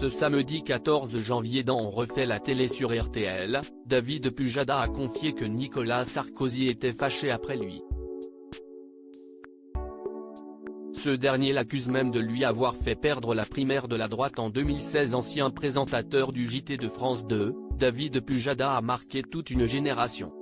Ce samedi 14 janvier dans On refait la télé sur RTL, David Pujada a confié que Nicolas Sarkozy était fâché après lui. Ce dernier l'accuse même de lui avoir fait perdre la primaire de la droite en 2016. Ancien présentateur du JT de France 2, David Pujada a marqué toute une génération.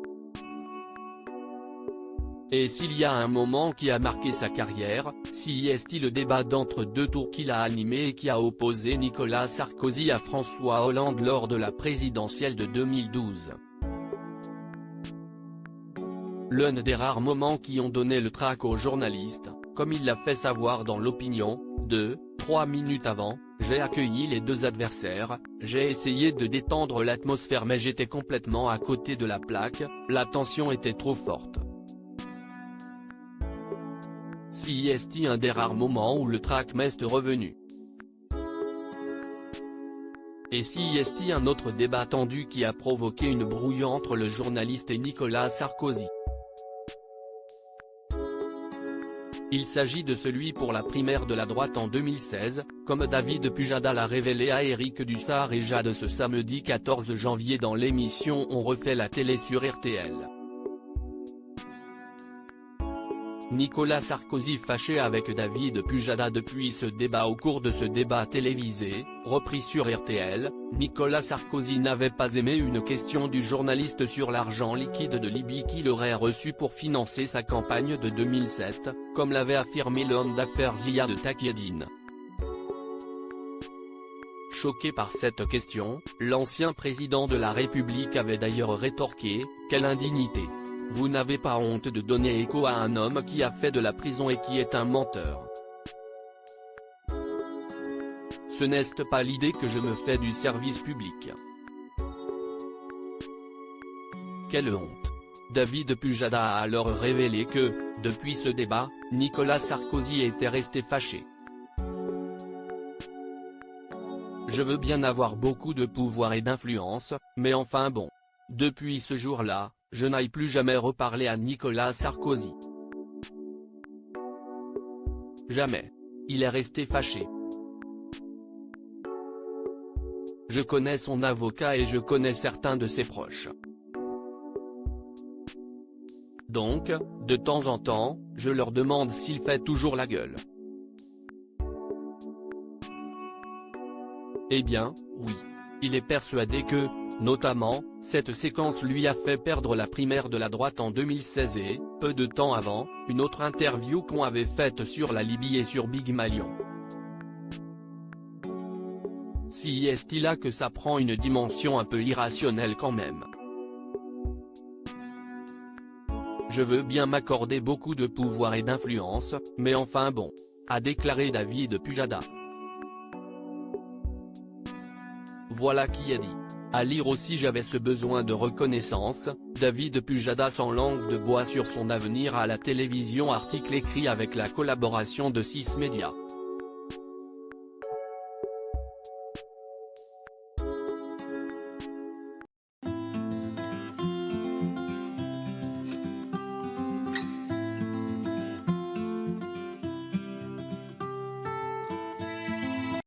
Et s'il y a un moment qui a marqué sa carrière, c'est le débat d'entre deux tours qu'il a animé et qui a opposé Nicolas Sarkozy à François Hollande lors de la présidentielle de 2012. L'un des rares moments qui ont donné le trac aux journalistes, comme il l'a fait savoir dans l'Opinion, 3 minutes avant, j'ai accueilli les deux adversaires, j'ai essayé de détendre l'atmosphère mais j'étais complètement à côté de la plaque, la tension était trop forte. C'est un des rares moments où le trac m'est revenu. Et c'est un autre débat tendu qui a provoqué une brouille entre le journaliste et Nicolas Sarkozy. Il s'agit de celui pour la primaire de la droite en 2016, comme David Pujada l'a révélé à Éric Dussart et Jade ce samedi 14 janvier dans l'émission On refait la télé sur RTL. Nicolas Sarkozy fâché avec David Pujada depuis ce débat. Au cours de ce débat télévisé, repris sur RTL, Nicolas Sarkozy n'avait pas aimé une question du journaliste sur l'argent liquide de Libye qu'il aurait reçu pour financer sa campagne de 2007, comme l'avait affirmé l'homme d'affaires Ziad Takieddine. Choqué par cette question, l'ancien président de la République avait d'ailleurs rétorqué « Quelle indignité ! Vous n'avez pas honte de donner écho à un homme qui a fait de la prison et qui est un menteur. Ce n'est pas l'idée que je me fais du service public. Quelle honte !» David Pujada a alors révélé que, depuis ce débat, Nicolas Sarkozy était resté fâché. Je veux bien avoir beaucoup de pouvoir et d'influence, mais enfin bon. Depuis ce jour-là, je n'aille plus jamais reparler à Nicolas Sarkozy. Jamais. Il est resté fâché. Je connais son avocat et je connais certains de ses proches. Donc, de temps en temps, je leur demande s'il fait toujours la gueule. Eh bien, oui. Il est persuadé que, notamment, cette séquence lui a fait perdre la primaire de la droite en 2016 et, peu de temps avant, une autre interview qu'on avait faite sur la Libye et sur Big Malion. C'est là que ça prend une dimension un peu irrationnelle quand même. Je veux bien m'accorder beaucoup de pouvoir et d'influence, mais enfin bon. A déclaré David Pujada. Voilà qui est dit. À lire aussi j'avais ce besoin de reconnaissance, David Pujada sans langue de bois sur son avenir à la télévision. Article écrit avec la collaboration de 6 médias.